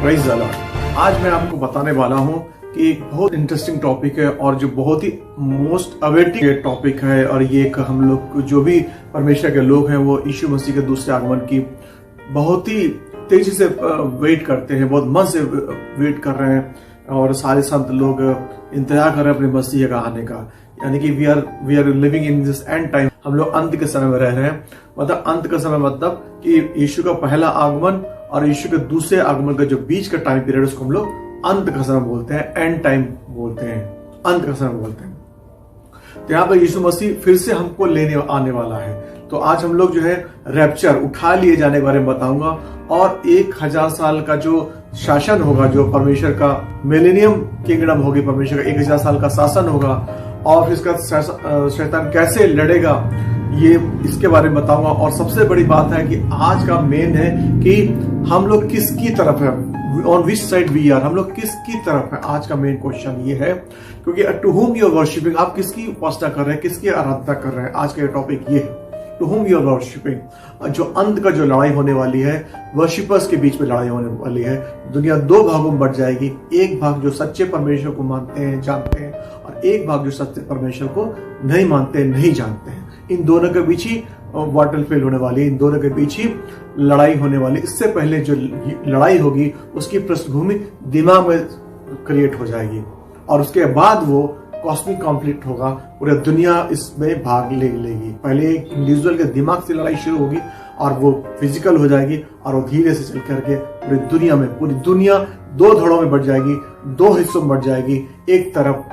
Praise the Lord. आज मैं आपको बताने वाला हूं कि एक बहुत इंटरेस्टिंग टॉपिक है और जो बहुत ही मोस्ट अवेटिंग टॉपिक है। और ये एक हम लोग जो भी परमेश्वर के लोग हैं वो यीशु मसीह के दूसरे आगमन की बहुत ही तेजी से वेट करते हैं, बहुत मन से वेट कर रहे हैं। और सारे संत लोग इंतजार कर रहे हैं अपने मसीह का आने का, यानी कि we are living in this end time. हम लोग अंत के समय में रह रहे हैं। मतलब अंत का समय मतलब कि यीशु का पहला आगमन और यीशु के दूसरे आगमन का जो बीच का टाइम पीरियड उसको हम लोग अंत का समय बोलते हैं, एंड टाइम बोलते हैं, अंत का समय बोलते हैं। तो यहाँ पर यीशु मसीह फिर से हमको लेने आने वाला है। तो आज हम लोग जो है रैप्चर, उठा लिए जाने के बारे में बताऊंगा। और 1000 साल का जो शासन होगा, जो परमेश्वर का मिलेनियम किंगडम होगी, परमेश्वर का 1000 साल का शासन होगा और फिर इसका शैतान कैसे लड़ेगा, ये इसके बारे में बताऊंगा। और सबसे बड़ी बात है कि आज का मेन है कि हम लोग किसकी तरफ है, on which side we are, हम लोग किसकी तरफ है। आज का मेन क्वेश्चन ये है, क्योंकि to whom you are worshipping, आप किसकी उपासना कर रहे हैं, किसकी आराधना कर रहे हैं। आज का ये टॉपिक ये है, to whom you are worshipping. जो अंत का जो लड़ाई होने वाली है, वर्शिपर्स के बीच में लड़ाई होने वाली है। दुनिया दो भागों में बढ़ जाएगी। एक भाग जो सच्चे परमेश्वर को मानते हैं, जानते हैं, और एक भाग जो सच्चे परमेश्वर को नहीं मानते, नहीं जानते हैं। इन दोनों के बीच ही बैटलफील्ड होने वाली, इन दोनों के बीच ही लड़ाई होने वाली। इससे पहले जो लड़ाई होगी उसकी पृष्ठभूमि दिमाग में क्रिएट हो जाएगी और उसके बाद वो कॉस्मिक कॉन्फ्लिक्ट होगा। पूरी दुनिया इसमें भाग लेगी। पहले एक इंडिविजुअल के दिमाग से लड़ाई शुरू होगी और वो फिजिकल हो जाएगी और वो धीरे से चल करके पूरी दुनिया दो धड़ों में बढ़ जाएगी, दो हिस्सों में बढ़ जाएगी। एक तरफ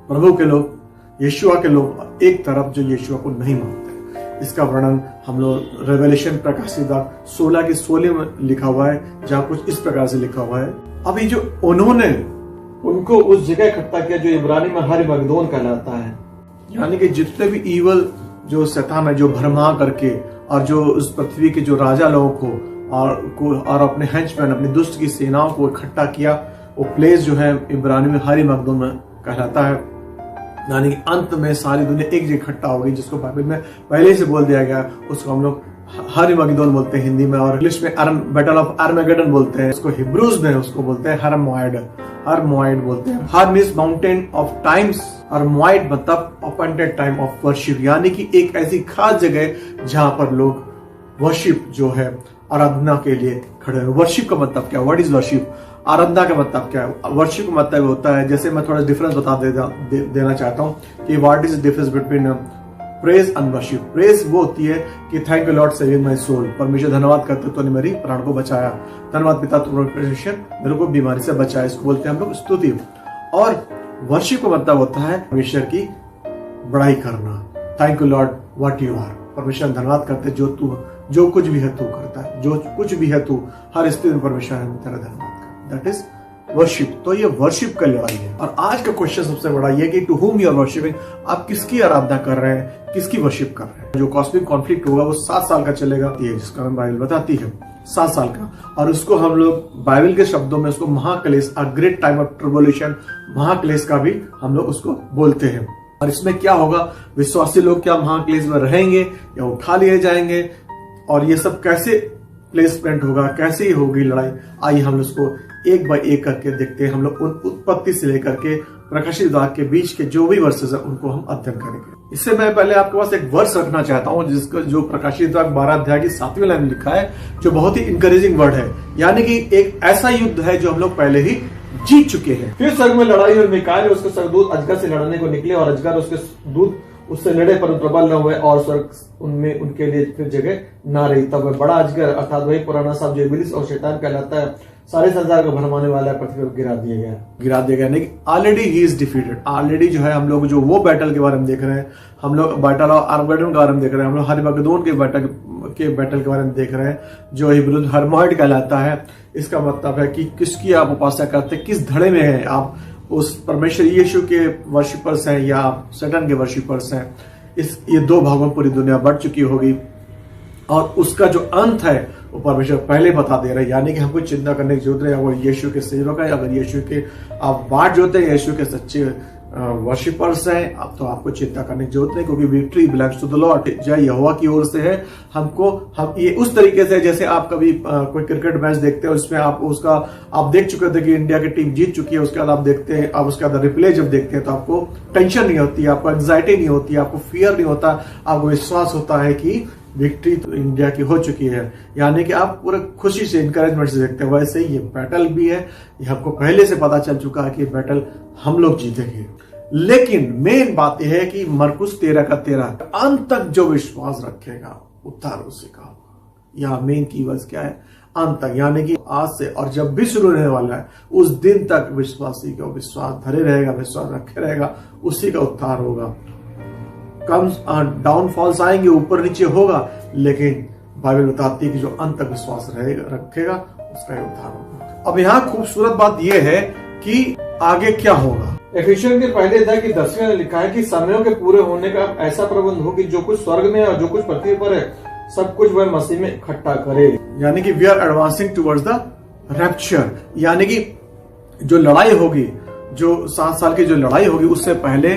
प्रभु के लोग, यीशुआ के लोग, एक तरफ जो यीशुआ को नहीं मानते। इसका वर्णन हम लोग रेवलेशन प्रकाशित 16 की 16 में लिखा हुआ है, जहां कुछ इस प्रकार से लिखा हुआ है। अभी जो उन्होंने उनको उस जगह इकट्ठा किया जो इब्रानी में हर्मगेदोन कहलाता है, यानी कि जितने भी इवल जो शैतान है, जो भरमा करके और जो उस पृथ्वी के जो राजा लोगों को और अपने हेंचमैन, अपनी दुष्ट की सेनाओं को इकट्ठा किया, वो प्लेस जो है इब्रानी में हर्मगेदोन में कहलाता है। यानी कि अंत में सारी दुनिया एक जगह इकट्ठा होगी, जिसको बाइबल में पहले से बोल दिया गया। उसको हम लोग हर्मगेदोन बोलते हैं हिंदी में, और इंग्लिश में बैटल ऑफ आर्मेगेडन बोलते हैं। उसको हिब्रूज में उसको बोलते हैं हर बोलते हैं। हर मीन्स माउंटेन ऑफ टाइम्स, और मोआड मतलब अपॉइंटेड टाइम ऑफ वर्शिप, यानी कि एक ऐसी खास जगह जहां पर लोग वर्शिप जो है आराधना के लिए खड़े हैं। वर्शिप का मतलब क्या, व्हाट इज वर्शिप? आराधना का मतलब क्या है? वर्शिप का मतलब होता है, जैसे मैं थोड़ा डिफरेंस बता देना चाहता हूं कि what is the difference between praise and worship. Praise वो होती है कि thank you lord saving my soul, परमेश्वर धन्यवाद करते तूने मेरी प्राण को बचाया, धन्यवाद पिता परमेश्वर मेरे को बीमारी से बचाया, इसको बोलते हैं हम लोग स्तुति। और वर्शिप का मतलब होता है परमेश्वर की बड़ाई करना। Thank you lord what you are, परमेश्वर धन्यवाद करते जो कुछ भी है तू करता है, जो कुछ भी है तू हर स्थिति में परमेश्वर तेरा धन्यवाद कर, दैट इज वर्शिप। तो ये वर्शिप का लड़ाई है। और आज का क्वेश्चन सबसे बड़ा ये कि to whom you are worshipping, आप किसकी आराधना कर रहे हैं, किसकी वर्शिप कर रहे हैं। जो कॉस्मिक कॉन्फ्लिक्ट होगा वो 7 साल का चलेगा, जिसका नाम बाइबल बताती है 7 साल का। और उसको हम लोग बाइबल के शब्दों में उसको महाक्लेश, a great time of tribulation, महाक्लेश का भी हम लोग उसको बोलते हैं। और इसमें क्या होगा, विश्वासी लोग क्या महाक्लेश में रहेंगे या उठा लिए जाएंगे, और ये सब कैसे प्लेसमेंट होगा, कैसे ही होगी लड़ाई। आइए हम उसको एक बाय एक करके देखते हैं। हम लोग उन उत्पत्ति से लेकर के प्रकाशित वाक्य के बीच के जो भी वर्सेस है उनको हम अध्ययन करेंगे। इससे मैं पहले आपके पास एक वर्स रखना चाहता हूं, जिसको जो प्रकाशित वाक्य 12 अध्याय की 7वीं लाइन में लिखा है, जो बहुत ही इंकरेजिंग वर्ड है। यानी कि एक ऐसा युद्ध है जो हम लोग पहले ही जीत चुके हैं। फिर स्वर्ग में लड़ाई और मिकाएल उसके स्वर्गदूत अजगर से लड़ने को निकले, और अजगर उसके दूत उससे लड़े पर प्रबल न हुए, और स्वर्ग उनमें उनके लिए फिर जगह ना रही। तब वह बड़ा अजगर अर्थात वही पुराना सांप जो इब्लीस और शैतान कहलाता है, सारे संसार को भरमाने वाला पृथ्वी पर गिरा दिया गया। नहीं, already he is defeated. Already जो है हम लोग जो वो बैटल के बारे में देख रहे हैं, हम लोग बैटल ऑफ आर्मेगेडोन के बारे में देख रहे हैं, हम लोग हर्मगेदोन के बैटल के बारे में देख रहे हैं, जो हिब्रू हर्मोइड कहलाता है। इसका मतलब है कि किसकी आप उपासना करते हैं, किस धड़े में है आप, उस परमेश्वर यीशु के वर्शिपर्स हैं या शैतान के वर्शिपर्स हैं। ये दो भागों में पूरी दुनिया बढ़ चुकी होगी, और उसका जो अंत है वो परमेश्वर पहले बता दे रहे हैं। यानी कि हमको चिंता करने की जरूरत है, अगर यीशु के सेवक है, अगर यीशु के आप बाट जोते हैं, यीशु के सच्चे वर्शिपर्स हैं, अब तो आपको चिंता करने की जरूरत नहीं, क्योंकि victory belongs to the lord, जय यहोवा की ओर से है। हम ये उस तरीके से, जैसे आप कभी कोई क्रिकेट मैच देखते हैं, उसमें आप देख चुके थे कि इंडिया की टीम जीत चुकी है, उसके बाद आप देखते हैं, अब उसके बाद रिप्ले जब देखते हैं तो आपको टेंशन नहीं होती, आपको एंग्जाइटी नहीं होती, आपको फियर नहीं होता, आपको विश्वास होता है कि विक्ट्री तो इंडिया की हो चुकी है, यानी कि आप पूरे खुशी से, इंकरेजमेंट से देखते हैं। वैसे ही ये बैटल भी है, ये हमको पहले से पता चल चुका है कि बैटल हम लोग जीतेंगे। लेकिन मेन बात यह है कि मरकुस 13:13, अंत तक जो विश्वास रखेगा उद्धार उसी का होगा। यहाँ मेन कीवर्ड्स क्या है? अंत तक, यानी कि आज से और जब भी शुरू होने वाला है उस दिन तक विश्वासी का विश्वास धरे रहेगा, विश्वास रखे रहेगा, उसी का उद्धार होगा। कम्स डाउनफॉल्स आएंगे, ऊपर नीचे होगा, लेकिन बाइबल बताती है कि जो अंत तक विश्वास रखेगा उसका ही उद्धार होगा। अब यहाँ खूबसूरत बात यह है कि आगे क्या होगा। एफिसियंस के पहले अध्याय की 10वीं में लिखा है कि समयों के पूरे होने का ऐसा प्रबंध हो कि जो कुछ स्वर्ग में और जो कुछ पृथ्वी पर है सब कुछ वह मसीह में इकट्ठा करे। यानी कि we are advancing towards the rapture, यानी कि जो लड़ाई होगी, जो 7 साल की जो लड़ाई होगी, उससे पहले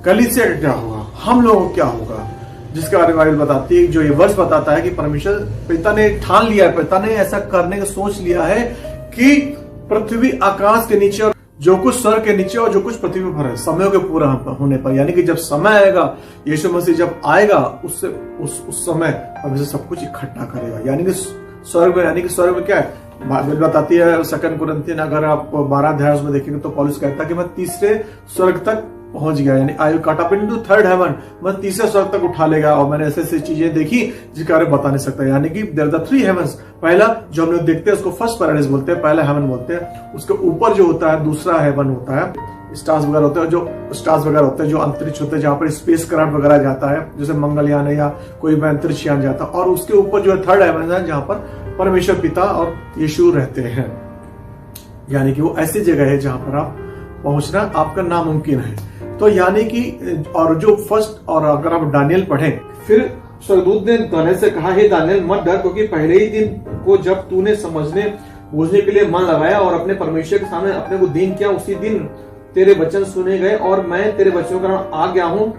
कलीसिया का क्या होगा, हम लोगों को क्या होगा, जिसके बारे में बाइबल बताती है। जो ये वर्ष बताता है कि परमेश्वर पिता ने ठान लिया है, पिता ने ऐसा करने का सोच लिया है कि पृथ्वी आकाश के नीचे और जो कुछ स्वर्ग के नीचे और जो कुछ पृथ्वी पर है, समयों के पूरा होने पर, यानी कि जब समय आएगा, यीशु मसीह जब आएगा, उससे उस समय परमेश्वर सब कुछ इकट्ठा करेगा। यानी कि स्वर्ग में क्या है, बाइबल बताती है 2 कुरिन्थियन अगर आप 12 अध्याय में देखेंगे तो पौलुस कहता है कि मैं तीसरे स्वर्ग तक पहुंच गया, यानी I will caught up into third heaven, मैं तीसरे स्वर्ग तक उठा लेगा। और मैंने ऐसे चीजें देखी जिसके बारे में बता नहीं सकता। यानी कि देयर आर 3 हेवंस, पहला जो हम लोग देखते हैं उसको फर्स्ट पैराडाइज बोलते हैं, पहला हेवन बोलते हैं। उसके ऊपर जो होता है दूसरा हेवन होता है, स्टार्स वगैरह होते हैं, जो अंतरिक्ष होते हैं, जहाँ पर स्पेस क्राफ्ट वगैरह जाता है, जैसे मंगलयान है या कोई भी अंतरिक्ष यान जाता है। और उसके ऊपर जो है थर्ड हेवन है, जहाँ पर परमेश्वर पिता और यीशु रहते हैं। यानी कि वो ऐसी जगह है जहां पर आप पहुंचना आपका नामुमकिन है। तो यानी कि और जो फर्स्ट, और अगर आप दानियल पढ़ें, फिर स्वर्गदूत ने दानियल से कहा, हे दानियल मत डर, क्योंकि पहले ही दिन को जब तूने समझने बूझने के लिए मन लगाया और अपने परमेश्वर के सामने अपने को दीन किया, उसी दिन तेरे वचन सुने गए और मैं तेरे वचनों के कारण आ गया हूँ।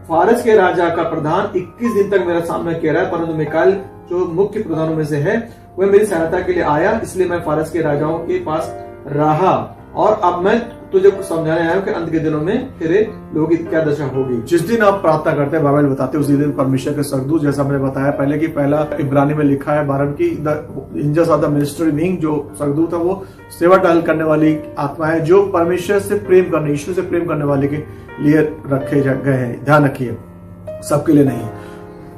फारस के राजा का प्रधान 21 दिन तक मेरा सामना किया रहा है, परंतु मिकाएल जो मुख्य प्रधानों में से है वह मेरी सहायता के लिए आया, इसलिए मैं फारस के राजाओं के पास रहा। और अब मैं तुझे समझाने आया हूं कि अंत के दिनों में तेरे लोगों की क्या दशा होगी। जिस दिन आप प्रार्थना करते हैं, बाइबल बताते हैं, उसी दिन परमेश्वर के स्वर्गदूत, जैसा मैंने बताया पहले कि पहला इब्रानी में लिखा है 12 की, the angels of the ministry wing, जो स्वर्गदूत है वो सेवा टहल करने वाली आत्मा है, जो परमेश्वर से प्रेम करने, यीशु से प्रेम करने वाले के लिए रखे गए हैं। ध्यान रखिए, सबके लिए नहीं।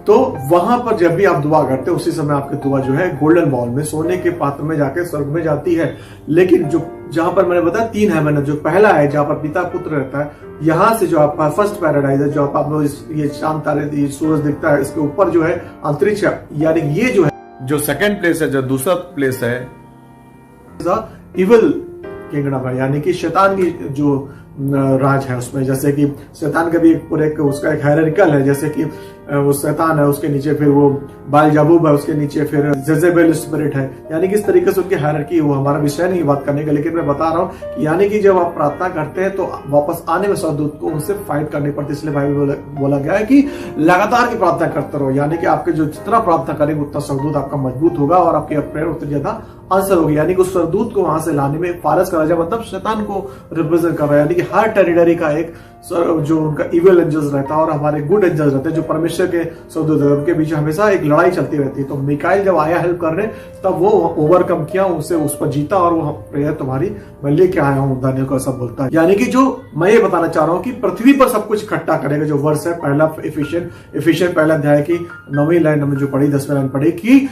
तो वहां पर जब भी आप दुआ करते हैं, उसी समय आपकी दुआ जो है गोल्डन बॉल में, सोने के पात्र में जाके स्वर्ग में जाती है। लेकिन जो जहां पर मैंने बताया 3 हेवन है, जो पहला है जहां पर पिता पुत्र रहता है, यहां से जो आपका फर्स्ट पैराडाइज है, जो आप लोग ये चांद तारे, ये सूरज दिखता है, इसके ऊपर जो है अंतरिक्ष, यानी ये जो है, जो सेकंड प्लेस है, जो दूसरा प्लेस है इविल किंगडम है, यानी कि शैतान की जो राज है उसमें। जैसे कि शैतान का भी उसका एक हायरार्किकल है, जैसे कि वो शैतान है, उसके नीचे फिर वो बालजाबूब है, उसके नीचे फिर जेजेबेल स्पिरिट है, यानी कि इस तरीके से उनकी हायरार्की। वो हमारा विषय नहीं बात करने का, लेकिन मैं बता रहा हूँ यानी कि जब आप प्रार्थना करते हैं तो वापस आने में स्वर्गदूत को उनसे फाइट करनी पड़ती है। इसलिए बाइबल बोला गया है कि लगातार की प्रार्थना करते रहो, यानी कि आपके जो जितना प्रार्थना करेंगे उतना स्वर्गदूत आपका मजबूत होगा और आपकी प्रेयर उतनी ज्यादा आंसर होगी। यानी कि उस स्वर्गदूत को वहां से लाने में फारस का राजा मतलब शैतान को रिप्रेजेंट कर रहा है, यानी कि हर टेरिटरी का एक जो उनका इविल एंजल्स रहता है और हमारे गुड एंजल्स रहते हैं जो परमेश्वर के स्वर्गदूत है, उनके बीच हमेशा एक लड़ाई चलती रहती है। तो मिकाएल जब आया हेल्प करने, तब वो ओवरकम किया, उसे उस पर जीता और वो प्रेयर तुम्हारी मैं लेके आया हूँ, दानियल को ऐसा बोलता है। यानी कि जो मैं ये बताना चाह रहा हूँ कि पृथ्वी पर सब कुछ इकट्ठा करेगा। जो वर्ष है पहला एफिशिएंट पहला अध्याय की 9वीं लाइन हमने जो पढ़ी, 10वीं लाइन पढ़ी कि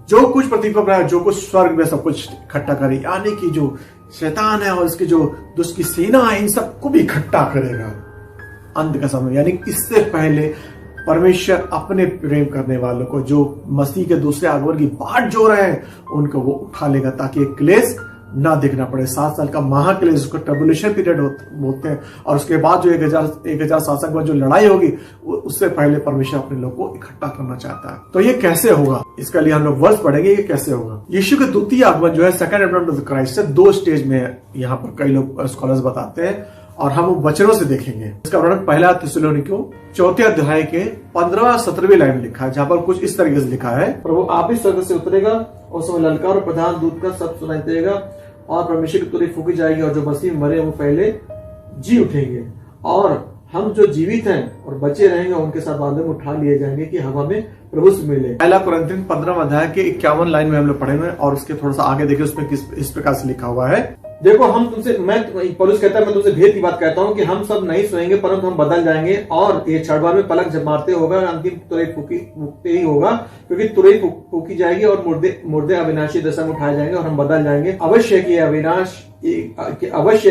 जो कुछ पृथ्वी पर, जो कुछ स्वर्ग में सब कुछ इकट्ठा करे, यानी कि जो शैतान है और इसकी जो दुष्ट की सेना है, इन सबको भी इकट्ठा करेगा अंत का समय। यानी इससे पहले परमेश्वर अपने प्रेम करने वालों को, जो मसीह के दूसरे आगमन की बाट जो रहे हैं, उनको वो उठा लेगा ताकि एक क्लेश ना देखना पड़े। 7 साल का महाक्लेश, उसको ट्रिब्यूलेशन पीरियड बोलते हैं। और उसके बाद जो 1000 शासक के बाद जो लड़ाई होगी, उससे पहले परमेश्वर अपने लोग को इकट्ठा करना चाहता है। तो ये कैसे होगा, इसके लिए हम लोग वर्ष पढ़ेंगे ये कैसे होगा। यीशु के द्वितीय आगमन जो है, second advent of Christ, 2 stage में यहाँ पर कई लोग स्कॉलर्स बताते हैं। और हम वो वचनों से देखेंगे। इसका वर्णन पहला थिस्सलुनीकियों 4 अध्याय के 15-17 लाइन लिखा है, जहां पर कुछ इस तरीके से लिखा है, प्रभु आप ही स्वर्ग से उतरेगा और समय ललकार और प्रधान दूत का शब्द सुनाई देगा और परमेश्वर की तुरही फूकी जाएगी और जो मसीह में मरे वो पहले जी उठेंगे और हम जो जीवित हैं और बचे रहेंगे उनके साथ बादलों में उठा लिए जाएंगे कि हवा में प्रभु से मिले। पहला कुरिन्थियों 15 अध्याय के 51 लाइन में हम लोग पढ़े हुए हैं और उसके थोड़ा सा आगे देखिए, उसमें इस प्रकार से लिखा हुआ है, देखो हम तुमसे, पौलुस कहता है मैं तुमसे भेद की बात कहता हूँ कि हम सब नहीं सोएंगे परंतु हम बदल जाएंगे और ये क्षणभर में पलक जब मारते होगा अंतिम तुरही फूकते ही होगा, क्योंकि तुरही फूकी जाएगी और मुर्दे अविनाशी दशा में उठाए जाएंगे और हम बदल जाएंगे। अवश्य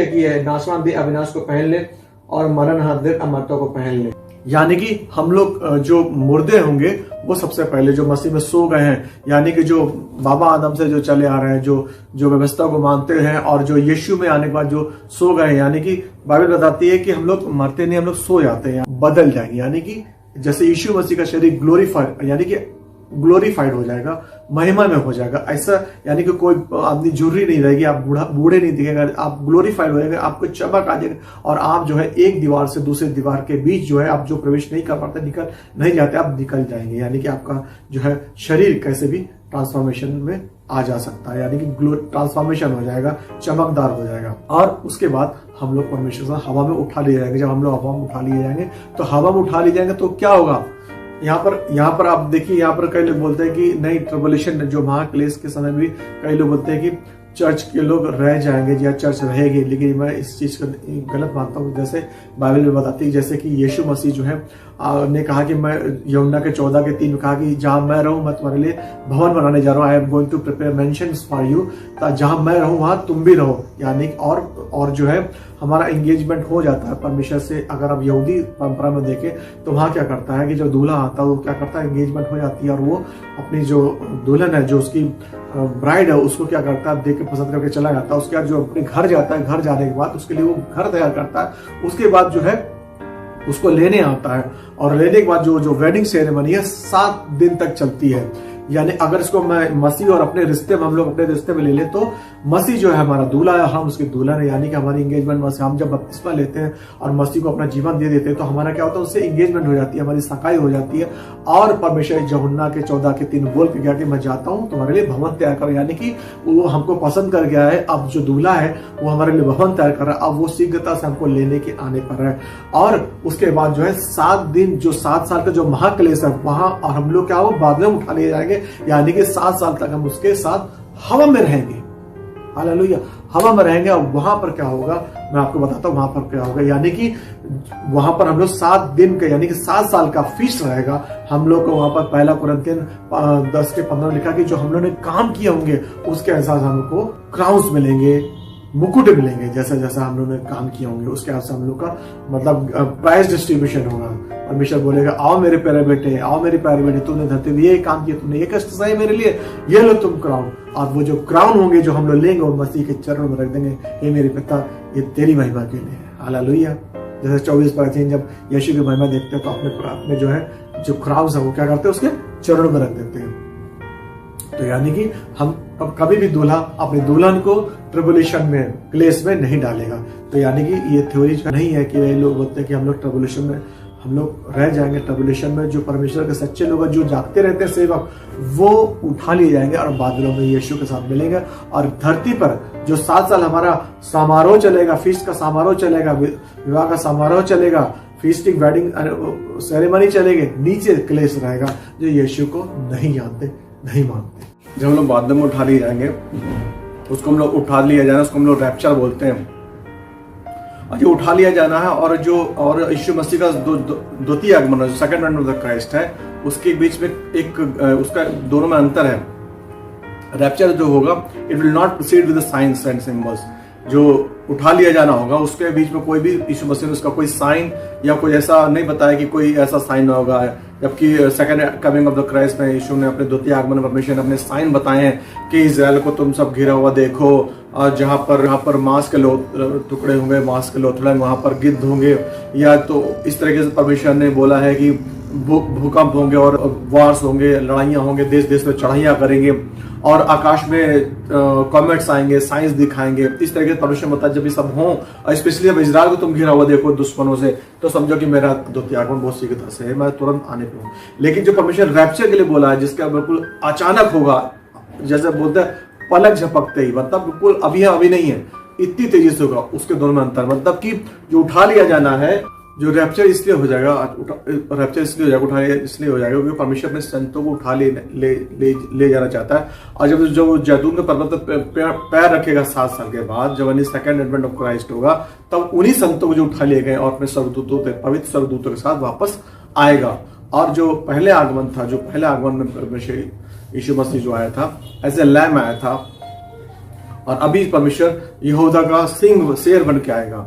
की है नाशवान देह अविनाश को पहन ले और मरणहार देह अमरता को पहन ले। यानी कि हम लोग जो मुर्दे होंगे वो सबसे पहले जो मसीह में सो गए हैं, यानी कि जो बाबा आदम से जो चले आ रहे हैं, जो व्यवस्था को मानते हैं और जो यीशु में आने के बाद जो सो गए हैं, यानी कि बाइबल बताती है कि हम लोग मरते नहीं, हम लोग सो जाते हैं, बदल जाएंगे। यानी कि जैसे यीशु मसीह का शरीर ग्लोरीफाइड यानी कि ग्लोरीफाइड हो जाएगा, महिमा में हो जाएगा, ऐसा यानी कि कोई आदमी झुर्री नहीं रहेगी, आप बूढ़े नहीं दिखेगा, आप ग्लोरीफाइड हो जाएगा, आपको चमक आ जाएगा और आप जो है एक दीवार से दूसरी दीवार के बीच जो है आप जो प्रवेश नहीं कर पाते, निकल नहीं जाते, आप निकल जाएंगे। यानी कि आपका जो है शरीर कैसे भी ट्रांसफॉर्मेशन में आ जा सकता है, यानी कि ट्रांसफॉर्मेशन हो जाएगा, चमकदार हो जाएगा। और उसके बाद हम लोग परमेश्वर से हवा में उठा लिए जाएंगे। जब हम लोग हवा में उठा लिए जाएंगे तो हवा में उठा लिए जाएंगे तो क्या होगा, यहाँ पर आप देखिए, यहाँ पर कई लोग बोलते हैं कि नहीं, ट्रिबुलेशन जो महाक्लेश के समय भी कई लोग बोलते हैं कि चर्च के लोग रह जाएंगे या चर्च रहेगी, लेकिन मैं इस चीज को गलत मानता हूँ। जैसे बाइबल में बताती है, जैसे कि यीशु मसीह जो है ने कहा कि मैं यूहन्ना के 14:3 में कहा कि जहां मैं रहूं मैं तुम्हारे लिए भवन बनाने जा रहा हूं, I am going to prepare mansions for you, जहां मैं रहूं वहां तुम भी रहो। यानी और जो है हमारा एंगेजमेंट हो जाता है परमेश्वर से। अगर आप यहूदी परंपरा में देखें तो वहां क्या करता है कि जो दूल्हा आता है वो क्या करता है, एंगेजमेंट हो जाती है और वो अपनी जो दुल्हन है, जो उसकी ब्राइड है, उसको क्या करता है, देख के पसंद करके चला जाता है। उसके बाद जो अपने घर जाता है, घर जाने के बाद उसके लिए वो घर तैयार करता है, उसके बाद जो है उसको लेने आता है और लेने के बाद जो वेडिंग सेरेमनी है 7 दिन तक चलती है। यानी अगर इसको मैं मसीह और अपने रिश्ते में, हम लोग अपने रिश्ते में ले ले तो मसीह जो है हमारा दूल्हा है, हम उसकी दुल्हन है। यानी कि हमारी एंगेजमेंट मसीह, हम जब बपतिस्मा लेते हैं और मसीह को अपना जीवन दे देते हैं तो हमारा क्या होता है, उससे एंगेजमेंट हो जाती है, हमारी सगाई हो जाती है। और परमेश्वर यूहन्ना के 14:3 बोल के गया कि मैं जाता हूँ तुम्हारे लिए भवन तैयार करो। यानी कि वो हमको पसंद कर गया है, अब जो दूल्हा है वो हमारे लिए भवन तैयार कर रहा है, अब वो शीघ्रता से हमको लेने के आने पर है। और उसके बाद जो है 7 दिन, जो 7 साल का जो महाक्लेश है वहां, और हम लोग क्या हो, बादलों में उठा लिए जाएंगे। यानी कि 7 साल तक हम उसके साथ हवा में रहेंगे। हालेलुया, हवा में रहेंगे। और वहां पर क्या होगा मैं आपको बताता हूं, वहां पर क्या होगा। यानी कि वहां पर हम लोग 7 दिन का, यानी कि 7 साल का फीस्ट रहेगा हम लोग को वहां पर। पहला कुरिन्थियन 10:15 लिखा कि जो हम लोगों ने काम किए होंगे उसके एहसास हमको क्राउन्स मिलेंगे, मुकुट मिलेंगे, जैसा जैसा हम लोगों ने काम किए होंगे उसके हिसाब से हम लोग का मतलब प्राइज डिस्ट्रीब्यूशन होगा। परमेश्वर बोलेगा आओ मेरे प्यारे बेटे, आओ मेरे प्यारे बेटे, तूने धरती में ये काम किया, तूने ये कष्ट सहे मेरे लिए, ये लो तुम क्राउन। और वो जो क्राउन होंगे जो हम लोग लेंगे वो मसीह के चरणों में रख देंगे, ये मेरे पिता ये तेरी महिमा के लिए है। हालेलुया। जैसे 24 जब यीशु की महिमा देखते हैं तो अपने जो है जो क्राउन है वो क्या करते हैं, उसके चरणों में रख देते हैं। तो यानी कि हम अब कभी भी दूल्हा अपनी दुल्हन को ट्रिबुलेशन में, क्लेश में नहीं डालेगा। तो यानी कि ये थ्योरी नहीं है कि ये लोग बोलते हैं कि हम लोग ट्रिबुलेशन में हम लोग रह जाएंगे। ट्रिबुलेशन में जो परमेश्वर के सच्चे लोग जो जागते रहते हैं सेवक, वो उठा लिए जाएंगे और बादलों में यीशु के साथ मिलेंगे। और धरती पर जो 7 साल हमारा समारोह चलेगा, फीस्ट का समारोह चलेगा, विवाह का समारोह चलेगा, फीस्टिंग वेडिंग सेरेमनी चलेगी, नीचे क्लेश रहेगा जो यीशु को नहीं जानते, नहीं मानते। जब हम लोग बादलों में उठा लिए जाएंगे, उसको हम लोग उठा लिया जाना, उसको हम लोग रैप्चर बोलते हैं। और ये उठा लिया जाना है और यीशु मसीह का द्वितीय आगमन, जो second advent of the Christ है, उसके बीच में एक उसका दोनों में अंतर है। रैप्चर जो होगा it will not proceed with the science and symbols. जो उठा लिया जाना होगा उसके बीच में कोई भी यीशु मसीह ने उसका कोई साइन या कोई ऐसा नहीं बताया कि कोई ऐसा साइन होगा। जबकि second coming of the Christ में यीशु ने अपने द्वितीय आगमन में परमेश्वर ने अपने साइन बताए हैं कि इजराइल को तुम सब घिरा हुआ देखो, और जहाँ पर मांस के टुकड़े होंगे, मांस के लोथड़े, वहां पर गिद्ध होंगे, या तो इस तरीके से परमेश्वर ने बोला है कि भूकंप होंगे और वार्स होंगे, लड़ाइयां होंगे, देश देश में चढ़ाइयां करेंगे और आकाश में कॉमेट्स आएंगे, साइंस दिखाएंगे। इस तरह के परमेश्वर बताया जब ये सब हो, स्पेशली अब इजराइल को तुम घिरा हुआ देखो दुश्मनों से, तो समझो कि मेरा द्वितीय आगमन बहुत शीघ्रता से है, मैं तुरंत आने पे हूँ। लेकिन जो परमेश्वर रैप्चर के लिए बोला है, जिसका बिल्कुल अचानक होगा, जैसे बोलते हैं पलक झपकते ही, मतलब बिल्कुल अभी है अभी नहीं है, इतनी तेजी से होगा, उसके दोनों में अंतर। मतलब कि जो उठा लिया जाना है, जो रैप्चर इसलिए हो जाएगा, रैप्चर इसलिए हो जाएगा, उठा लिया इसलिए हो जाएगा क्योंकि परमेश्वर अपने संतों को उठा ले जाना चाहता है। और जब जो जैतून के पर्वत पर पैर रखेगा 7 साल के बाद, जब यानी सेकंड एडवेंट ऑफ क्राइस्ट होगा, तब उन्हीं संतों को जो उठा लिए गए और अपने स्वर्गदूतों पवित्र स्वर्गदूतों के साथ वापस आएगा। और जो पहले आगमन था, जो पहले आगमन में परमेश्वर यीशु मसीह जो आया था एज ए लैम आया था, और अभी परमेश्वर यहूदा का सिंह शेर बन के आएगा।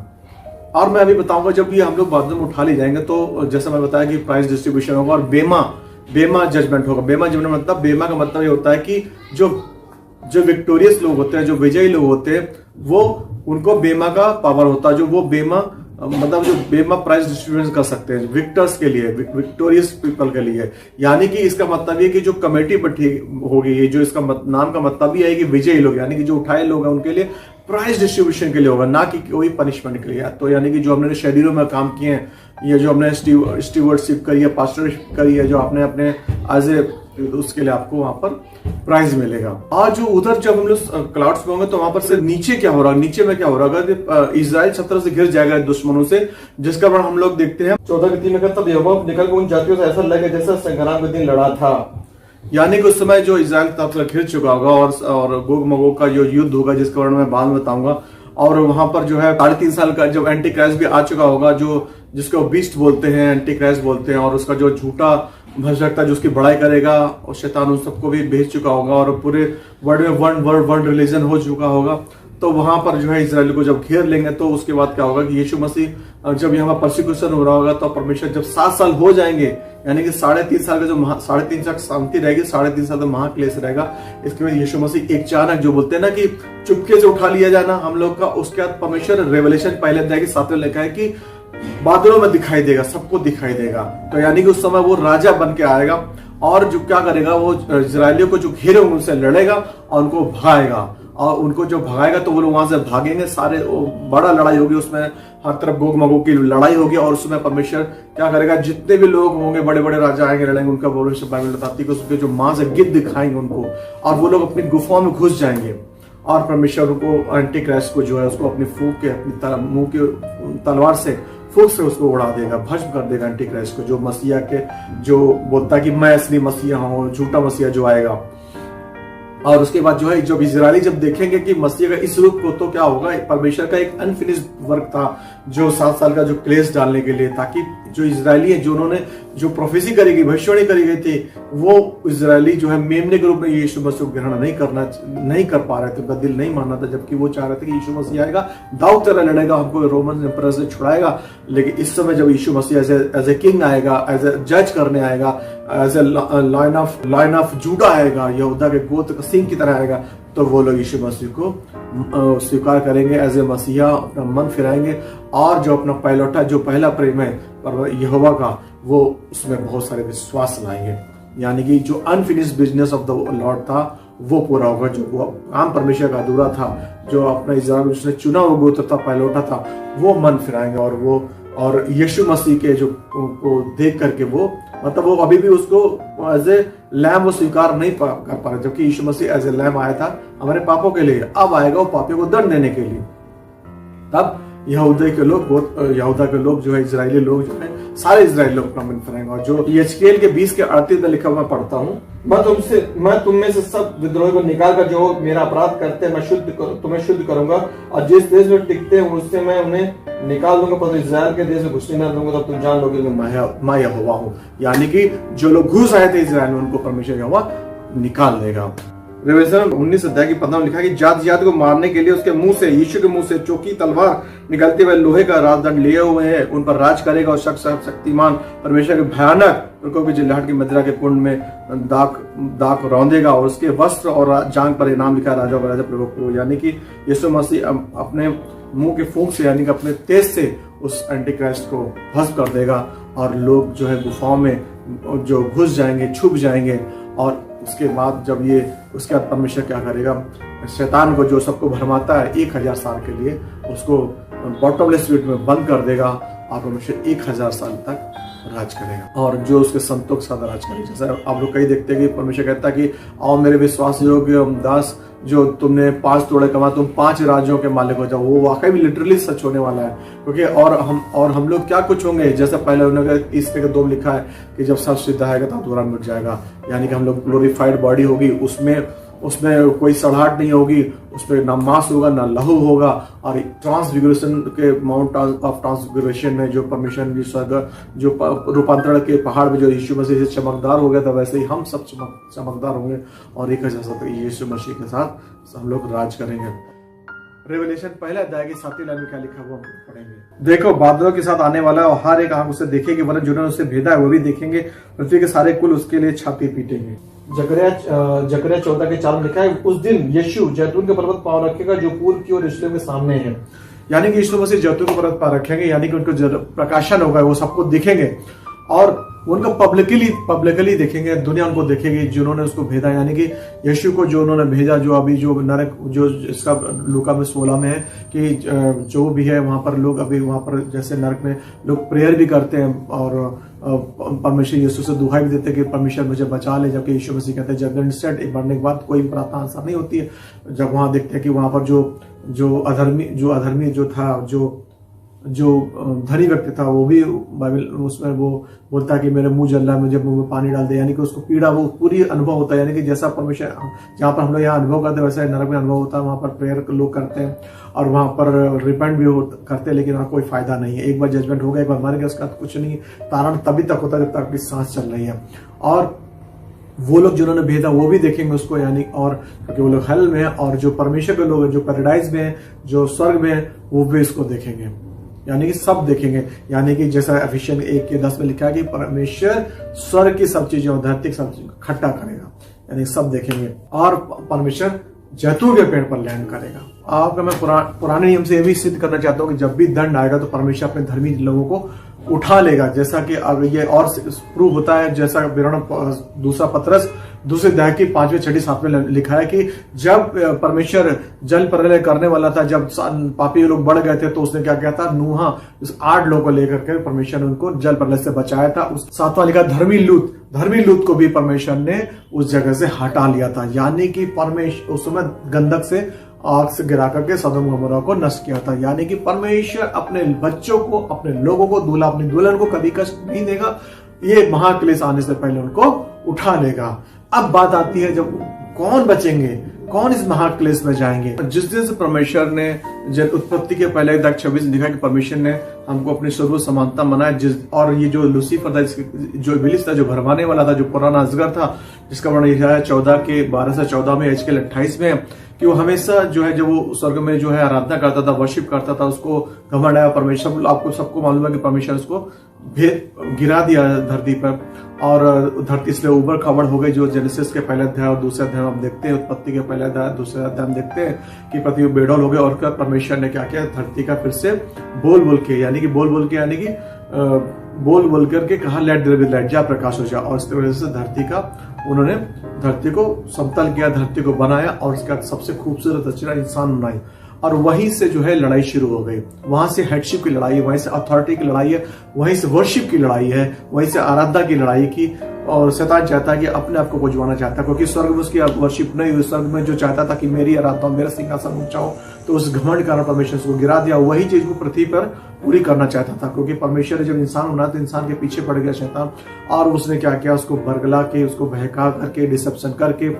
और मैं अभी बताऊंगा जब ये हम लोग बाद में उठा ले जाएंगे तो जैसा मैं बताया कि प्राइस डिस्ट्रीब्यूशन होगा और बेमा जजमेंट होगा। बेमा जजमेंट मतलब, बेमा का मतलब ये होता है कि जो विक्टोरियस लोग होते हैं, जो विजयी लोग होते हैं, वो उनको बेमा का पावर होता है, जो वो बेमा मतलब जो बेमा प्राइज डिस्ट्रीब्यूशन कर सकते हैं विक्टर्स के लिए, विक्टोरियस पीपल के लिए। यानी कि इसका मतलब ये कि जो कमेटी बैठी होगी, जो इसका नाम का मतलब ये है कि विजयी लोग, यानी कि जो उठाए लोग हैं उनके लिए प्राइज डिस्ट्रीब्यूशन के लिए होगा, ना कि कोई पनिशमेंट के लिए। तो यानी कि जो हमने शरीरों में काम किए हैं, ये जो हमने स्टीवर्डशिप करी है, पास्टरशिप करी है, जो आपने अपने एज ए, उसके लिए आपको वहां पर प्राइज मिलेगा। और जो उधर जब हम लोग क्लाउड्स में होंगे तो वहां पर से नीचे क्या हो रहा है, नीचे में क्या हो रहा है, इजराइल सब तरह से घिर जाएगा दुश्मनों से, जिसका वर्ण हम लोग देखते हैं 14 में तब यहोवा निकल के उन जातियों से ऐसा लगे जैसा संग्राम के दिन लड़ा था। यानी कि उस समय जो इजराइल तब तक घिर चुका होगा और गोग मगोग का जो युद्ध होगा, जिसका वर्ण मैं बाद में बताऊंगा। और वहां पर जो है 3.5 साल का जब एंटी क्राइस्ट भी आ चुका होगा, जो जिसको बीस्ट बोलते हैं, एंटी क्राइस्ट बोलते हैं, और उसका जो झूठा भविष्यवक्ता जो उसकी बड़ाई करेगा, और शैतान उन सबको भी भेज चुका होगा और पूरे वर्ल्ड में वन रिलीजन हो चुका होगा। तो वहां पर जो है इजराइल को जब घेर लेंगे तो उसके बाद क्या होगा कि यीशु मसीह जब यहाँ पर परसिक्यूशन हो रहा होगा, तो परमेश्वर जब 7 साल हो जाएंगे, यानी कि 3.5 साल का जो 3.5 साल शांति रहेगी, 3.5 साल का महाक्लेश रहेगा, इसके बाद यीशु मसीह एक अचानक, जो बोलते हैं ना कि चुपके से उठा लिया जाना हम लोग का, उसके बाद परमेश्वर रेवलेशन पहले अध्याय के 7वें लिखा है कि बादलों में दिखाई देगा, सबको दिखाई देगा। तो यानी कि उस समय वो राजा बन के आएगा और जो क्या करेगा, वो इजरायलियों को जो घेरे उनसे लड़ेगा और उनको भगाएगा, और उनको जो भगाएगा तो वो लोग वहां से भागेंगे, सारे बड़ा लड़ाई होगी, उसमें हर तरफ गोग मगोग की लड़ाई होगी। और उसमें परमेश्वर क्या करेगा, जितने भी लोग होंगे, बड़े बड़े राजा आएंगे, लड़ेंगे, उनका भविष्य बाइबल बताती है कि उसके जो मां से गिद्ध दिखाएंगे उनको, और वो लोग अपनी गुफाओं में घुस जाएंगे, और परमेश्वर को एंटी क्राइस्ट को जो है उसको अपनी फूंक के, अपनी मुंह की तलवार से फूंक से उसको उड़ा देगा, भस्म कर देगा एंटी क्राइस्ट को, जो मसीहा के, जो बोलता है कि मैं असली मसीहा हूं, झूठा मसीहा जो आएगा। और उसके बाद जो है जब इजरायली जब देखेंगे कि मसीह का इस रूप को, तो क्या होगा, परमेश्वर का एक अनफिनिश्ड वर्क था जो 7 साल का जो क्लेश डालने के लिए, ताकि जो इजरायली है, जो उन्होंने जो प्रोफेसी करी गई, भविष्यवाणी करी गई थी, वो इजरायली जो है मेमने के रूप में यीशु मसीह को ग्रहण नहीं कर पा रहे थे, उनका दिल नहीं मानना था, जबकि वो चाह रहे थे कि यीशु मसीह आएगा, दाऊद तरह लड़ेगा, हमको रोमन एम्परर से छुड़ाएगा। लेकिन इस समय जब यीशु मसीह एज ए किंग आएगा, एज ए जज करने आएगा, as a lion of Judah आएगा, यहूदा के गोत्र का सिंह की तरह आएगा, तो वो लोग यीशु मसीह को स्वीकार करेंगे एज ए मसीहा, अपना मन फिराएंगे, और जो अपना पहलौठा, जो पहला प्रेम है यहोवा का, वो उसमें बहुत सारे विश्वास लाएंगे। यानी कि जो unfinished business of the Lord था वो पूरा होगा, जो वो काम परमेश्वर का अधूरा था, जो अपना इजराइल उसने चुना वो गोत्र था, पहलौठा था, वो मन फिराएंगे, और यीशु मसीह के जो को देख करके वो, मतलब वो अभी भी उसको एज ए लैम वो स्वीकार नहीं कर पा रहे, जबकि यीशु मसीह एज ए लैम आया था हमारे पापों के लिए, अब आएगा वो पापियों को दंड देने के लिए। तब यहूदा के लोग जो है, इजरायली लोग जो है, सारे इजरायली लोग अपना मन फिराएंगे। और जो यहेजकेल के 20 के 38 में लिखा हुआ मैं पढ़ता हूँ, मैं तुम में से सब विद्रोही को निकाल कर जो मेरा अपराध करते हैं मैं तुम्हें शुद्ध करूंगा, और जिस देश में टिकते हैं उससे मैं उन्हें निकाल दूंगा, पर इजराइल के देश में घुसने न दूंगा, तब तुम जान लोगे कि मैं यहोवा हूँ। यानी कि जो लोग घुस आए थे इजराइल में, उनको परमेश्वर यहोवा निकाल देगा। रेवलेशन 19 अध्याय की 15 में लिखा है कि जाति को मारने के लिए उसके मुंह से, यीशु के मुंह से चौकी तलवार निकलते हुए लोहे का राजदंड लिए हुए हैं, उन पर राज करेगा, और शक्तिमान परमेश्वर के भयानक प्रकोप की जिल्लाहट की मदिरा के कुंड में दाख रौंदेगा, और उसके वस्त्र और जांग पर इनाम लिखा राजा व राजा प्रभु को। यानी कि यीशु मसीह अपने मुंह के फूंक से, यानी कि अपने तेज से उस एंटी क्राइस्ट को भस्म कर देगा, और लोग जो है गुफाओं में जो घुस जाएंगे, छुप जाएंगे। और उसके बाद जब ये उसके बाद परमेश्वर क्या करेगा, शैतान को जो सबको भरमाता है 1000 साल के लिए, उसको बॉटमलेस पिट में बंद कर देगा और परमेश्वर 1000 साल तक राज करेगा और जो उसके संतों के साथ राज करेगा। जैसा आप लोग कई देखते हैं कि परमेश्वर कहता है कि आओ मेरे विश्वास योग्य दास, जो तुमने 5 तोड़े कमा, तुम 5 राज्यों के मालिक हो जाओ। वो वाकई में लिटरली सच होने वाला है, क्योंकि और हम लोग क्या कुछ होंगे, जैसा पहले उन्होंने 30:2 में लिखा है कि जब सब सिद्ध आएगा तो अधूरा मिट जाएगा, यानी कि हम लोग ग्लोरीफाइड बॉडी होगी, उसमें कोई सड़ाहट नहीं होगी, उसमें ना मांस होगा ना लहू होगा। और ट्रांसफिगरेशन के माउंट ऑफ ट्रांसफिगरेशन में जो परमेश्वर की स्वर्ग जो रूपांतरण के पहाड़ में जो यीशु मसीह से चमकदार हो गया था, वैसे ही हम सब चमकदार होंगे और 1000 साल तक यीशु मसीह के साथ हम लोग राज करेंगे। रेवलेशन पहला अध्याय की 7वीं लाइन में क्या लिखा हुआ पढ़ेंगे। देखो बादलों के साथ आने वाला है और हर एक आंख उसे देखेगी, वरन जिन्होंने उसे भेदा है वो भी देखेंगे, पृथ्वी के सारे कुल उसके लिए छाती पीटेंगे। जकरिया 14:4 में लिखा है, उस दिन यीशु जैतून के पर्वत पांव रखेगा जो पूर्व की ओर यरूशलेम के सामने है। यानी कि यीशु मसीह जैतून के पर्वत पांव रखेंगे, यानी कि उनको प्रकाशन होगा, वो सबको दिखेंगे और उनको पब्लिकली देखेंगे, दुनिया उनको देखेगी जिन्होंने उसको भेजा। यानी कि यीशु को जो उन्होंने भेजा, जो अभी जो नरक जो इसका लूका में 16 में है कि जो भी है वहां पर लोग अभी वहां पर जैसे नरक में लोग प्रेयर भी करते हैं और परमेश्वर यीशु से दुहाई भी देते हैं कि परमेश्वर मुझे बचा ले, जबकि यीशु मसीह कहते हैं जब इंस्टेंट एक मरने के बाद कोई प्रार्थना आंसर नहीं होती है। जब वहां देखते हैं कि वहां पर जो अधर्मी जो था, जो धनी व्यक्ति था, वो भी बाइबल उसमें वो बोलता है कि मेरे मुंह जल रहा है, मुझे मुंह में पानी डाल दे, यानी कि उसको पीड़ा वो पूरी अनुभव होता है। यानी कि जैसा परमेश्वर जहाँ पर हम लोग यहाँ अनुभव करते हैं वैसा नरक में अनुभव होता है। वहां पर प्रेयर लोग करते हैं और वहां पर रिपेंट भी करते हैं, लेकिन वहां कोई फायदा नहीं है। एक बार जजमेंट हो गया, एक बार मर गया, उसका कुछ नहीं, तारण तभी तक होता है जब तक आपकी सांस चल रही है। और वो लोग जिन्होंने भेजा वो भी देखेंगे उसको, यानी और क्योंकि वो लोग हेल में है, और जो परमेश्वर के लोग हैं जो पैराडाइज में है, जो स्वर्ग में है, वो भी इसको देखेंगे, यानी कि सब देखेंगे। यानी कि जैसा एफिशिएंस 1:10 में लिखा है कि परमेश्वर स्वर्ग की सब चीजें और धरती की सब चीजें इकट्ठा करेगा, यानी सब देखेंगे। और परमेश्वर जैतून के पेड़ पर लैंड करेगा। आपका मैं पुराने नियम से ये भी सिद्ध करना चाहता हूँ कि जब भी दंड आएगा तो परमेश्वर अपने धर्मी लोगों को उठा लेगा, जैसा कि अब ये और प्रूव होता है, जैसा विवरण दूसरा पत्रस 2 अध्याय की 5वें 6 7 में लिखा है कि जब परमेश्वर जल प्रलय करने वाला था, जब पापी लोग बढ़ गए थे, तो उसने क्या किया था, नूहा उस 8 लोगों को लेकर के परमेश्वर ने उनको जल प्रलय से बचाया था। उस 7वां लिखा धर्मी लूत को भी परमेश्वर ने उस जगह से हटा लिया था, यानी कि परमेश्वर उस समय गंधक से आग से गिरा करके सदोम गमोरा को नष्ट किया था। यानी कि परमेश्वर अपने बच्चों को, अपने लोगों को, दूल्हा अपनी दुल्हन को कभी कष्ट नहीं देगा। ये महाक्लेश आने से पहले उनको उठा लेगा। अब बात आती है जब कौन बचेंगे, कौन इस महाक्लेश में जाएंगे। जिस दिन से परमेश्वर ने जब उत्पत्ति के पहले 26 में लिखा कि परमेश्वर ने हमको अपनी सर्व समानता बनाया, और ये जो लूसीफर था, जो इब्लीस था, जो भरमाने वाला था, जो पुराना अजगर था, जिसका वर्णन लिखा है 14 के 12 से 14 में, एचकेल 28 में, कि वो हमेशा जो है जब वो स्वर्ग में जो है आराधना करता था, वर्शिप करता था, उसको घमंड आया। परमेश्वर, आपको सबको मालूम है कि परमेश्वर उसको गिरा दिया धरती पर, और धरती इसलिए उबड़ खाबड़ हो गई। जो जेनेसिस के पहले अध्याय और दूसरे अध्याय हम देखते हैं, उत्पत्ति के पहले अध्याय दूसरे अध्याय हम देखते हैं कि पृथ्वी बेडौल हो गए। और परमेश्वर ने क्या किया, धरती का फिर से बोल के, यानी कि बोल करके कहा लेट देयर बी लाइट, जा प्रकाश हो जा। और इसकी वजह से उन्होंने धरती को समतल किया, धरती को बनाया, और इसका सबसे खूबसूरत रचना इंसान बनाई। और वहीं से जो है लड़ाई शुरू हो गई। वहां से हेडशिप की लड़ाई है, वहीं से अथॉरिटी की लड़ाई है, वहीं से वर्शिप की लड़ाई है, वहीं से आराधना की लड़ाई की। और शैतान चाहता है कि अपने आप को पुजवाना चाहता है, क्योंकि स्वर्ग में उसकी वर्शिप नहीं हुई। स्वर्ग में जो चाहता था कि मेरी आराधना, मेरा सिंहासन ऊंचा हो, तो उस घमंड कारण परमेश्वर को गिरा दिया। वही चीज को पृथ्वी पर पूरी करना चाहता था, क्योंकि परमेश्वर ने जब इंसान बना तो इंसान के पीछे पड़ गया शैतान। और उसने क्या किया, उसको बरगला के, उसको बहका करके, डिसेप्शन करके,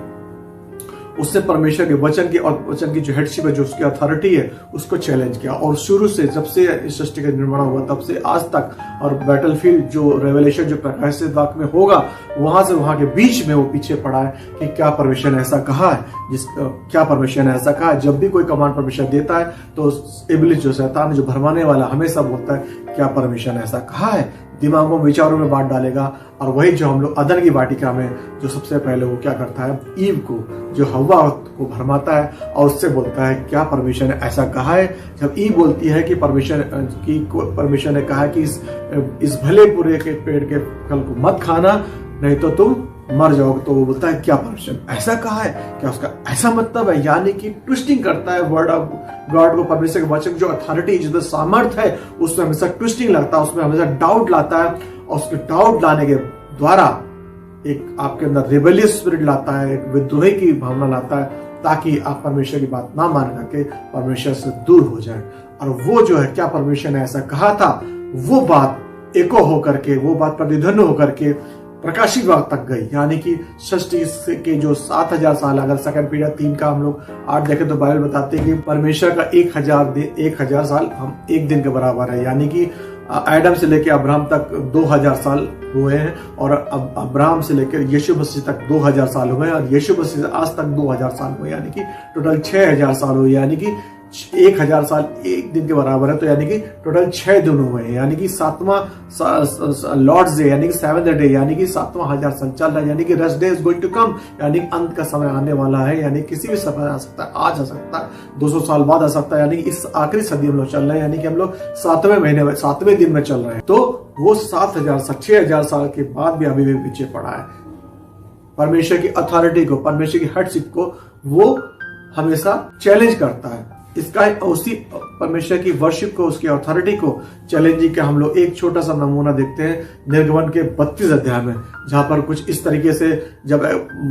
उससे परमेश्वर के वचन की, और वचन की जो हेडशिप है, जो उसकी अथॉरिटी है, उसको चैलेंज किया। और शुरू से, जब से इस सृष्टि का निर्माण हुआ तब से आज तक, और बैटलफील्ड जो रेवलेशन जो प्रकाशित वाक्य में होगा, वहां से वहां के बीच में वो पीछे पड़ा है कि क्या परमेश्वर ने ऐसा कहा है, क्या परमेश्वर ने ऐसा कहा है। जब भी कोई कमांड परमेश्वर देता है तो इब्लीस जो शैतान जो भरमाने वाला हमेशा बोलता है क्या परमेश्वर ने ऐसा कहा है। दिमागों विचारों में बांट डालेगा। और वही जो हम लोग अदन की वाटिका में जो सबसे पहले वो क्या करता है, ईव को, जो हवा को भरमाता है और उससे बोलता है क्या परमेश्वर ने ऐसा कहा है। जब ईव बोलती है कि परमेश्वर ने कहा कि इस भले बुरे के पेड़ के फल को मत खाना नहीं तो तुम मर जाओगे, तो वो बोलता है क्या परमेश्वर ऐसा कहा है, क्या उसका ऐसा मतलब है। यानी कि ट्विस्टिंग करता है वर्ड ऑफ गॉड को, परमेश्वर के वचन जो अथॉरिटी जो सामर्थ है उसमें हमेशा ट्विस्टिंग लगता है, उसमें हमेशा डाउट लाता है। और उसके डाउट लाने के द्वारा एक आपके अंदर रिबेलियस स्पिरिट लाता है, एक विद्रोही की भावना लाता है, ताकि आप परमेश्वर की बात ना मान करके परमेश्वर से दूर हो जाए। और वो जो है क्या परमेश्वर ने ऐसा कहा था, वो बात एको होकर के, वो बात प्रतिध्वनि होकर के प्रकाशित बाग तक गई। यानी कि सृष्टि के जो 7000 साल, अगर 2 पीढ़ियां 3 का हम लोग 8 देखें तो बाइबल बताते हैं कि परमेश्वर का 1000 साल हम एक दिन के बराबर है। यानी कि एडम से लेकर अब्राहम तक 2000 साल हुए हैं, और अब अब्राहम से लेकर यीशु मसीह तक 2000 साल हुए हैं, और यीशु मसीह से आज तक 2000 साल हुए, यानी कि टोटल 6000 साल हुए। यानी कि 1000 साल एक दिन के बराबर है, तो यानी कि टोटल 6 दिन हुए हैं। यानी कि 7वां लॉर्ड्स डे, यानी कि 7th डे, यानी कि 7वां 1000 साल चल रहा है। यानी कि rest day is going to come, यानी अंत का समय आने वाला है। यानी किसी भी समय आ सकता है, आज आ सकता है, 200 साल बाद आ सकता है। यानी कि इस आखिरी सदी हम लोग चल रहे हैं, यानी कि हम लोग 7वें महीने में 7वें दिन में चल रहे हैं। तो वो 6000 साल के बाद भी अभी भी पीछे पड़ा है। परमेश्वर की अथॉरिटी को, परमेश्वर की हेडशिप को वो हमेशा चैलेंज करता है। इसका उसी परमेश्वर की वर्शिप को, उसकी अथॉरिटी को चैलेंजिंग का हम लोग एक छोटा सा नमूना देखते हैं निर्गमन के 32 अध्याय में, जहां पर कुछ इस तरीके से जब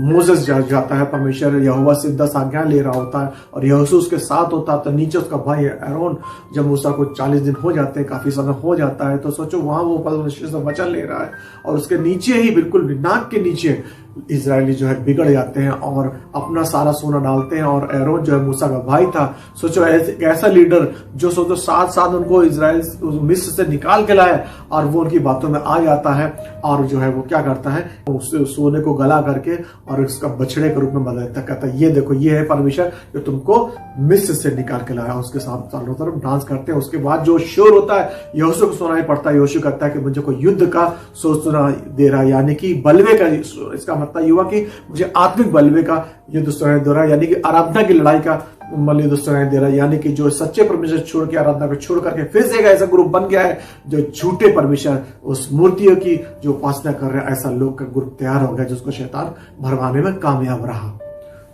मोसेस जाता है, परमेश्वर यहोवा से 10 आज्ञा ले रहा होता है और यहोशू उसके साथ होता है, तो नीचे उसका भाई एरोन, जब मूसा को 40 दिन हो जाते हैं, काफी समय हो जाता है, तो सोचो वहां वो परमेश्वर से वचन ले रहा है और उसके नीचे ही बिल्कुल नाक के नीचे इजरायली जो है बिगड़ जाते हैं और अपना सारा सोना डालते हैं। और एरोन जो है मूसा का भाई था, सोचो ऐसा लीडर जो सोचो 7 साल उनको इजराइल मिस्र से निकाल के लाए, और वो उनकी बातों में आ जाता है और जो है वो क्या करता है, उससे सोने को गला करके और उसका बछड़े के रूप में बदलता, कहता है ये देखो ये है परमेश्वर जो तुमको मिस्र से निकाल के लाया। उसके साथ चारों तरफ डांस करते हैं। उसके बाद जो शोर होता है यहोशू को सुनाई पड़ता है। यहोशू कहता है कि मुझे कोई युद्ध का सोच सुना दे रहा है, यानी कि बलवे का, इसका मतलब ये हुआ कि मुझे आत्मिक बलवे का युद्ध सुनाई दे रहा है, यानी कि आराधना की लड़ाई का युद्ध सुनाई दे रहा है। यानी कि जो सच्चे परमेश्वर छोड़ के आराधना को छोड़ करके फिर से एक ऐसा ग्रुप बन गया है जो झूठे परमेश्वर, उस मूर्तियों की जो उपासना कर रहे हैं, ऐसा लोग का ग्रुप तैयार हो गया जिसको शैतान भरमाने में कामयाब रहा।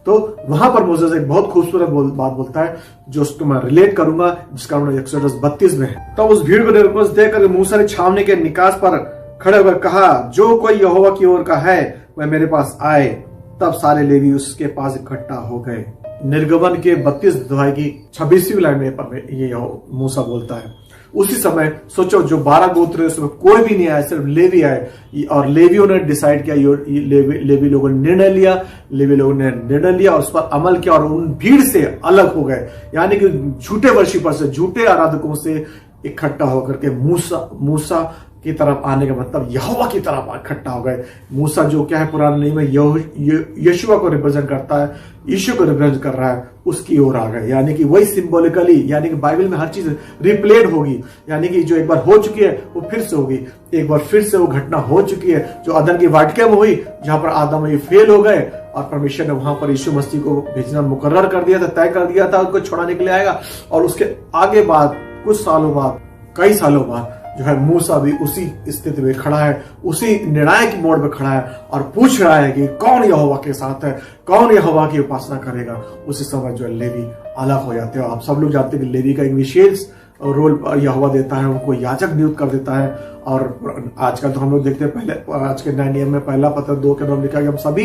तो वहां पर मोसेस एक बहुत खूबसूरत बात बोलता है जो उसको मैं रिलेट करूंगा, जिसका उन्होंने एक्सोडस 32 में है। तो उस भीड़ को निर्गमन देखकर मूसा ने छावनी के निकास पर खड़े होकर कहा, जो कोई यहोवा की ओर का है वह मेरे पास आए। तब सारे लेवी उसके पास इकट्ठा हो गए। निर्गमन के 32 अध्याय की 26वीं लाइन में ये मूसा बोलता है। उसी समय सोचो जो 12 गोत्र उसमें कोई भी नहीं आया, सिर्फ लेवी आए, और लेवियों ने डिसाइड किया, लेवी लोगों ने निर्णय लिया और उस पर अमल किया और उन भीड़ से अलग हो गए। यानी कि झूठे वर्शिपर से, झूठे आराधकों से इकट्ठा होकर के मूसा की तरफ आने का मतलब यहोवा की तरफ इकट्ठा हो गए। मूसा जो क्या है पुराने नियम में यीशुआ को रिप्रेजेंट करता है, यीशु को रिप्रेजेंट कर रहा है, उसकी ओर आ गए। यानी कि वही सिंबॉलिकली, यानी कि बाइबल में हर चीज रिप्लेड होगी, यानी कि जो एक बार हो चुकी है वो फिर से होगी। एक बार फिर से वो घटना हो चुकी है जो अदन की वाटिका में हुई, जहां पर आदम ये फेल हो गए और परमेश्वर ने वहां पर यीशु मसीह को भेजना मुकर्रर कर दिया था, तय कर दिया था उनको छोड़ाने के लिए आएगा। और उसके आगे बाद कुछ सालों बाद, कई सालों बाद जो है मूसा भी उसी स्थिति में खड़ा है, उसी निर्णायक मोड़ में खड़ा है और पूछ रहा है कि कौन यहोवा के साथ है, कौन यहोवा की उपासना करेगा। उसी समय जो है लेवी अलग हो जाते हैं। आप सब लोग जानते हैं कि लेवी का एक विशेष रोल यहोवा देता है, उनको याजक नियुक्त कर देता है। और आजकल तो हम लोग देखते हैं, पहले आज के नए नियम में पहला पत्र 2 के 9 लिखा कि हम सभी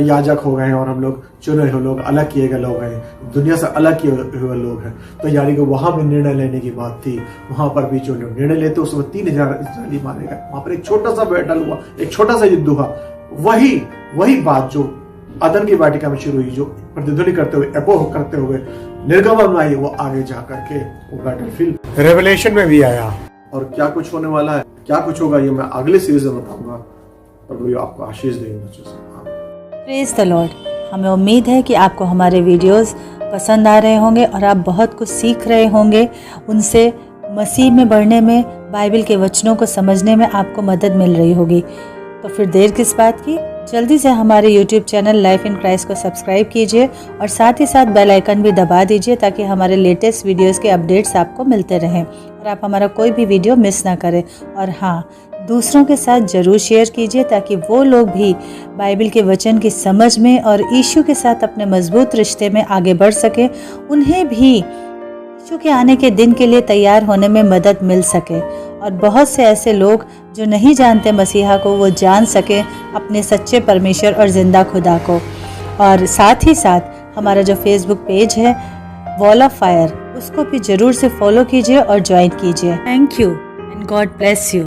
याजक हो गए हैं और हम लोग चुने हुए लोग, अलग किए गए लोग हैं, दुनिया से अलग किए हुए लोग हैं। तो यानी कि वहां भी निर्णय लेने की बात थी। वहां पर भी जो लोग निर्णय लेते उसमें 3000 इस्राएली मारे गए। वहां पर एक छोटा सा बैटल हुआ, एक छोटा सा युद्ध हुआ। वही बात जो अदन की वाटिका में शुरू हुई, जो प्रतिध्वनि करते हुए, एको करते हुए निर्गमन में आई, वो आगे जाकर के वो बैटलफील्ड रेवलेशन में भी आया। और क्या कुछ होने वाला है, क्या कुछ होगा, ये मैं अगले सीरीज में बताऊंगा। पर वो आपको आशीष देंगे। Praise the Lord. हमें उम्मीद है कि आपको हमारे वीडियोस पसंद आ रहे होंगे और आप बहुत कुछ सीख रहे होंगे, उनसे मसीह में बढ़ने में बाइबल के वचनों को समझने में आपको मदद मिल रही होगी। तो फिर देर किस बात की, जल्दी से हमारे YouTube channel life in Christ को सब्सक्राइब कीजिए और साथ ही साथ बेल आइकन भी दबा दीजिए ताकि हमारे लेटेस्ट वीडियोस के अपडेट्स आपको मिलते रहें और आप हमारा कोई भी वीडियो मिस ना करें। और हाँ, दूसरों के साथ ज़रूर शेयर कीजिए ताकि वो लोग भी बाइबल के वचन की समझ में और यीशु के साथ अपने मजबूत रिश्ते में आगे बढ़ सके, उन्हें भी यीशु के आने के दिन के लिए तैयार होने में मदद मिल सके और बहुत से ऐसे लोग जो नहीं जानते मसीहा को वो जान सके अपने सच्चे परमेश्वर और ज़िंदा खुदा को। और साथ ही साथ हमारा जो फेसबुक पेज है वॉल ऑफ फायर, उसको भी ज़रूर से फॉलो कीजिए और ज्वाइन कीजिए। Thank you and God bless you.